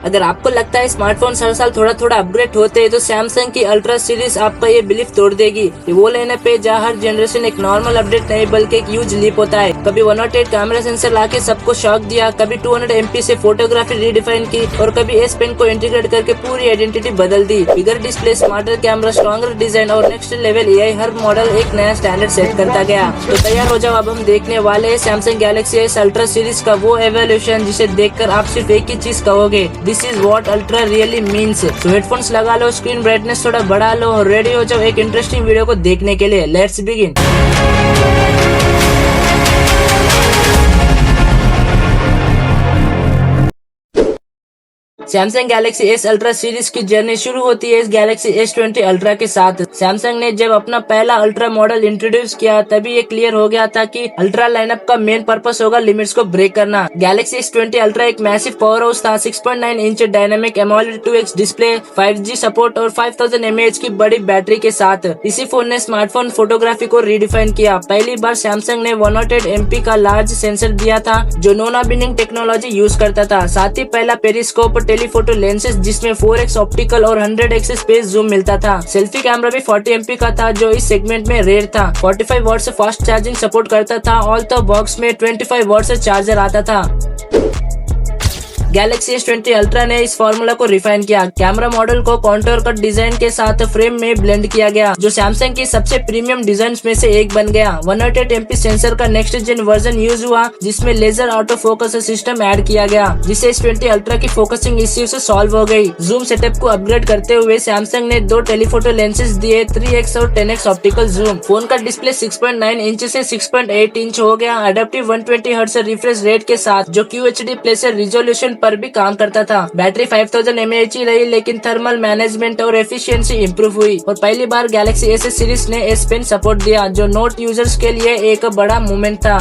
अगर आपको लगता है स्मार्टफोन हर साल थोड़ा थोड़ा अपग्रेड होते हैं तो सैमसंग की अल्ट्रा सीरीज आपका ये बिलीफ तोड़ देगी। ये वो लाइनअप है जहाँ हर जनरेशन एक नॉर्मल अपडेट नहीं बल्कि एक ह्यूज लीप होता है। कभी 108 कैमरा सेंसर लाके सबको शॉक दिया, कभी 200 MP से फोटोग्राफी रीडिफाइन की और कभी एस पेन को इंटीग्रेट करके पूरी आइडेंटिटी बदल दी। Bigger display, smarter camera, stronger design और नेक्स्ट लेवल AI, हर मॉडल एक नया स्टैंडर्ड सेट करता गया। तो तैयार हो जाओ, अब हम देखने वाले हैं Samsung Galaxy S ultra series का वो एवोल्यूशन जिसे देखकर आप सिर्फ एक ही चीज कहोगे, this is what ultra really means. तो हेडफोन्स लगा लो, स्क्रीन ब्राइटनेस थोड़ा बढ़ा लो और रेडी हो जाओ एक इंटरेस्टिंग वीडियो को देखने के लिए। Let's begin. Samsung Galaxy S ultra series की जर्नी शुरू होती है इस गैलेक्सी S20 अल्ट्रा के साथ। सैमसंग ने जब अपना पहला अल्ट्रा मॉडल इंट्रोड्यूस किया तभी ये क्लियर हो गया था कि अल्ट्रा लाइनअप का मेन पर्पस होगा लिमिट्स को ब्रेक करना। गैलेक्सी S20 अल्ट्रा एक मैसिव पावर हाउस था, 6.9 inch dynamic AMOLED 2x display, 5G support और 5000 mAh की बड़ी बैटरी के साथ। इसी फोन ने स्मार्टफोन फोटोग्राफी को रीडिफाइन किया। पहली बार सैमसंग ने 108 MP का लार्ज सेंसर दिया था जो नोना बिनिंग टेक्नोलॉजी यूज करता था। साथ ही पहला पेरिस्कोप टेलीफोटो लेंसेज जिसमें 4x ऑप्टिकल और 100x स्पेस जूम मिलता था। सेल्फी कैमरा भी 40 MP का था जो इस सेगमेंट में रेयर था। 45 वॉट से फास्ट चार्जिंग सपोर्ट करता था। ऑल द बॉक्स में 25 वॉट से चार्जर आता था। गैलेक्सी S20 अल्ट्रा ने इस फॉर्मूला को रिफाइन किया। कैमरा मॉडल को कॉन्टूर कट डिजाइन के साथ फ्रेम में ब्लेंड किया गया जो सैमसंग की सबसे प्रीमियम डिजाइन में से एक बन गया। 108 MP सेंसर का नेक्स्ट जेन वर्जन यूज हुआ जिसमें laser auto focus system add किया गया जिससे S20 अल्ट्रा की फोकसिंग इश्यू से सॉल्व हो गई। जूम सेटअप को अपग्रेड करते हुए सैमसंग ने 2 टेलीफोटो लेंसेज दिए, 3x और 10x ऑप्टिकल जूम। फोन का डिस्प्ले 6.9 इंच से 6.8 इंच हो गया। एडेप्टिव 120 हर्ट्ज रिफ्रेश रेट के साथ जो QHD प्लस रिजोल्यूशन पर भी काम करता था। बैटरी 5000 mAh ही रही लेकिन थर्मल मैनेजमेंट और एफिशिएंसी इंप्रूव हुई। और पहली बार गैलेक्सी S सीरीज ने S पेन सपोर्ट दिया जो नोट यूजर्स के लिए एक बड़ा मूवमेंट था।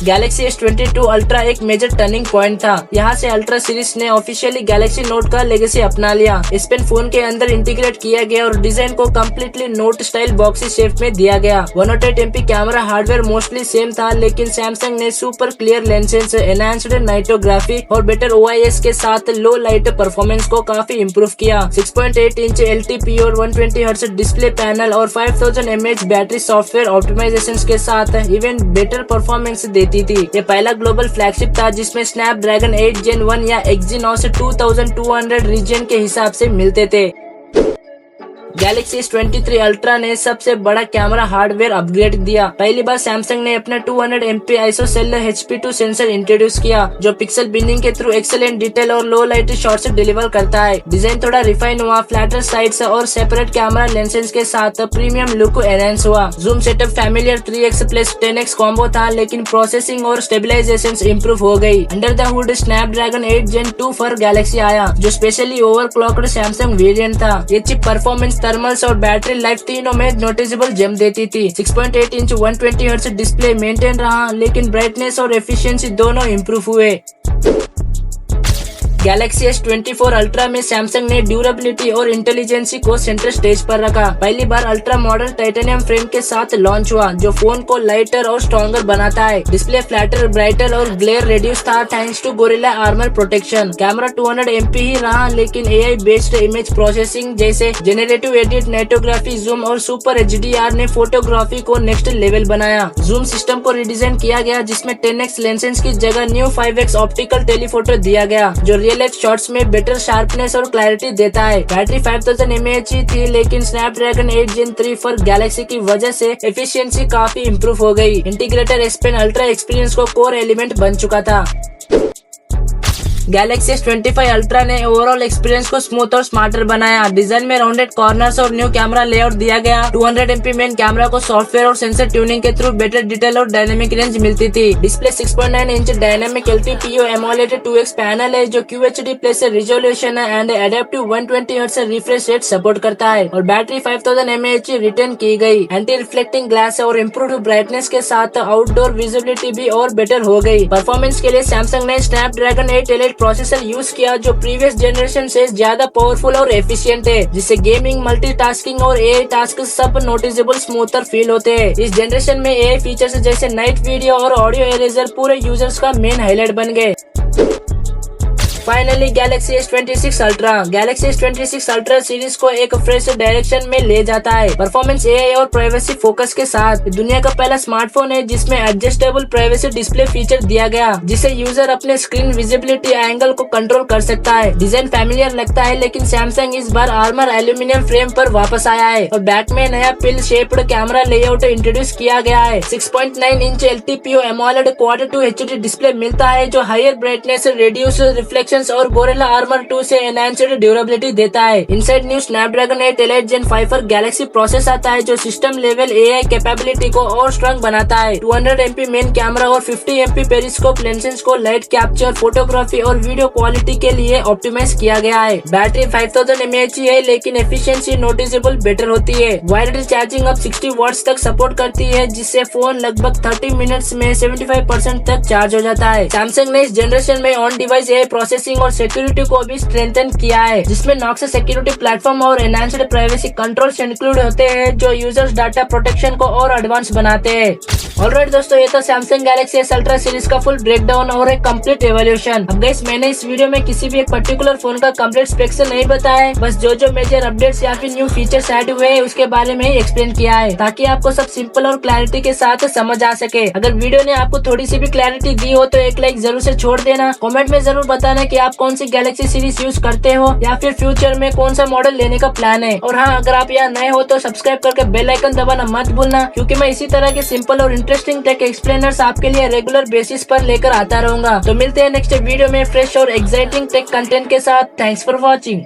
गैलेक्सी S22 अल्ट्रा एक मेजर टर्निंग पॉइंट था। यहाँ से अल्ट्रा सीरीज ने ऑफिशियली गैलेक्सी नोट का लेगेसी अपना लिया। S पेन फोन के अंदर इंटीग्रेट किया गया और डिजाइन को completely note style boxy shape में दिया गया। 108 MP camera hardware mostly same था लेकिन सैमसंग ने super clear lenses, enhanced nightography और बेटर OIS के साथ लो लाइट परफॉर्मेंस को काफी इम्प्रूव किया। 6.8 इंच LTP और 120 हर्ट्ज डिस्प्ले पैनल और 5000 mAh बैटरी सॉफ्टवेयर ऑप्टिमाइजेशन के साथ इवन बेटर परफॉर्मेंस देती थी। ये पहला ग्लोबल फ्लैगशिप था जिसमें स्नैपड्रैगन 8 Gen 1 या Exynos 2200 रीजन के हिसाब से मिलते थे। गैलेक्सी S23 अल्ट्रा ने सबसे बड़ा कैमरा हार्डवेयर अपग्रेड दिया। पहली बार सैमसंग ने अपना 200 MP आइसोसेलर HP2 सेंसर इंट्रोड्यूस किया जो पिक्सल बिनिंग के थ्रू एक्सेलेंट डिटेल और लो लाइट शॉट्स डिलीवर करता है। डिजाइन थोड़ा रिफाइन हुआ, फ्लैटर साइड्स और सेपरेट कैमरा लेंसेज के साथ प्रीमियम लुक को एनहांस हुआ। Zoom setup familiar 3x plus 10x combo था लेकिन प्रोसेसिंग और स्टेबलाइजेशन इंप्रूव हो गई। Under the hood Snapdragon 8 Gen 2 for Galaxy आया जो स्पेशली ओवरक्लॉक्ड सैमसंग वेरिएंट था। ये चिप परफॉर्मेंस, थर्मल्स और बैटरी लाइफ तीनों में नोटिसेबल जम देती थी। 6.8 इंच 120 हर्ट्ज डिस्प्ले मेंटेन रहा लेकिन ब्राइटनेस और एफिशिएंसी दोनों इम्प्रूव हुए। गैलेक्सी S24 अल्ट्रा में सैमसंग ने ड्यूरेबिलिटी और इंटेलिजेंसी को सेंटर स्टेज पर रखा। पहली बार अल्ट्रा मॉडल टाइटेनियम फ्रेम के साथ लॉन्च हुआ जो फोन को लाइटर और स्ट्रॉन्गर बनाता है। डिस्प्ले फ्लैटर, ब्राइटर और ग्लेयर रेड्यूस था thanks to Gorilla Armor protection. Camera 200 MP ही रहा लेकिन AI बेस्ड इमेज प्रोसेसिंग जैसे जेनरेटिव एडिट, नाइटोग्राफी, जूम और सुपर HDR ने फोटोग्राफी को नेक्स्ट लेवल बनाया। जूम सिस्टम को रिडिजाइन किया गया जिसमें 10x लेंसेज की जगह न्यू 5x ऑप्टिकल टेलीफोटो दिया गया जो रियल लाइफ शॉट्स में बेटर शार्पनेस और क्लैरिटी देता है। बैटरी 5000 mAh ही थी लेकिन स्नैपड्रैगन 8 Gen 3 फॉर गैलेक्सी की वजह से एफिशिएंसी काफी इम्प्रूव हो गई। Integrated S pen ultra experience को कोर एलिमेंट बन चुका था। गैलेक्सी S25 अल्ट्रा ने ओवरऑल एक्सपीरियंस को स्मूथ और स्मार्टर बनाया। डिजाइन में राउंडेड कॉर्नर्स और न्यू कैमरा लेआउट दिया गया। 200 MP मेन कैमरा को सॉफ्टवेयर और सेंसर ट्यूनिंग के थ्रू बेटर डिटेल और डायनेमिक रेंज मिलती थी। Display 6.9 inch dynamic LTPO AMOLED 2x panel है जो QHD प्लस रिजोल्यूशन है and adaptive 120 hertz refresh rate support करता है। और बैटरी 5000 mAh रिटर्न की गई। एंटी रिफ्लेक्टिंग ग्लास और इम्प्रूव्ड ब्राइटनेस के साथ आउटडोर विजिबिलिटी भी और बेटर हो गई। परफॉर्मेंस के लिए सैमसंग ने स्नैपड्रैगन 8 Elite प्रोसेसर यूज किया जो प्रीवियस जनरेशन से ज्यादा पावरफुल और एफिशिएंट है जिससे गेमिंग, मल्टीटास्किंग और AI टास्क सब नोटिसेबल स्मूथर फील होते हैं। इस जनरेशन में AI फीचर्स जैसे नाइट वीडियो और ऑडियो इरेजर पूरे यूजर्स का मेन हाईलाइट बन गए। Finally Galaxy S26 ultra. Galaxy S26 ultra series को एक फ्रेश डायरेक्शन में ले जाता है। परफॉर्मेंस, एआई और प्राइवेसी फोकस के साथ दुनिया का पहला स्मार्टफोन है जिसमें एडजस्टेबल प्राइवेसी डिस्प्ले फीचर दिया गया, जिसे यूजर अपने स्क्रीन विजिबिलिटी एंगल को कंट्रोल कर सकता है। डिजाइन फैमिलियर लगता है, लेकिन सैमसंग इस बार आर्मर एल्यूमिनियम फ्रेम पर वापस आया है और बैक में नया पिल शेप्ड कैमरा लेआउट इंट्रोड्यूस किया गया है। 6.9 inch LTPO AMOLED quad 2 HD display मिलता है जो हायर ब्राइटनेस, रिड्यूस रिफ्लेक्शंस और गोरिल्ला आर्मर 2 से एनहांस्ड ड्यूरेबिलिटी देता है। Inside new Snapdragon 8 Elite Gen 5 पर गैलेक्सी प्रोसेस आता है जो सिस्टम लेवल AI कैपेबिलिटी को और स्ट्रॉन्ग बनाता है। 200 MP मेन कैमरा और 50 MP पेरिस्कोप लेंसेज को लाइट कैप्चर, फोटोग्राफी और वीडियो क्वालिटी के लिए ऑप्टिमाइज किया गया है। बैटरी 5000 mAh है, लेकिन एफिशिएंसी नोटिसेबल बेटर होती है। वायरलेस चार्जिंग अब 60 वॉट्स तक सपोर्ट करती है, जिससे फोन लगभग 30 मिनट्स में 75% तक चार्ज हो जाता है। सैमसंग ने इस जनरेशन में ऑन डिवाइस AI प्रोसेसिंग और सिक्योरिटी को भी स्ट्रेंथन किया है, जिसमें नॉक्स सिक्योरिटी प्लेटफॉर्म और एनहांस्ड प्राइवेसी कंट्रोल्स इंक्लूड होते हैं जो यूजर्स डाटा प्रोटेक्शन को और एडवांस बनाते हैं। ऑलराइट दोस्तों, ये तो Samsung Galaxy S ultra series का फुल ब्रेकडाउन और एक कंप्लीट एवोल्यूशन। अब गाइस, मैंने इस वीडियो में किसी भी एक पर्टिकुलर फोन का कंप्लीट स्पेक्स नहीं बताया है, बस जो मेजर अपडेट्स या फिर न्यू फीचर्स ऐड हुए हैं उसके बारे में ही एक्सप्लेन किया है, ताकि आपको सब सिंपल और क्लैरिटी के साथ समझ आ सके। अगर वीडियो ने आपको थोड़ी सी भी क्लैरिटी दी हो तो एक लाइक जरूर से छोड़ देना। कमेंट में जरूर बताना कि आप कौन सी गैलेक्सी सीरीज यूज करते हो या फिर फ्यूचर में कौन सा मॉडल लेने का प्लान है। और हाँ, अगर आप यहाँ नए हो तो सब्सक्राइब करके बेल आइकन दबाना मत भूलना, क्योंकि मैं इसी तरह के सिंपल और इंटरेस्टिंग टेक एक्सप्लेनर्स आपके लिए रेगुलर बेसिस पर लेकर आता रहूंगा। तो मिलते हैं नेक्स्ट वीडियो में फ्रेश और एक्साइटिंग टेक कंटेंट के साथ। Thanks for watching.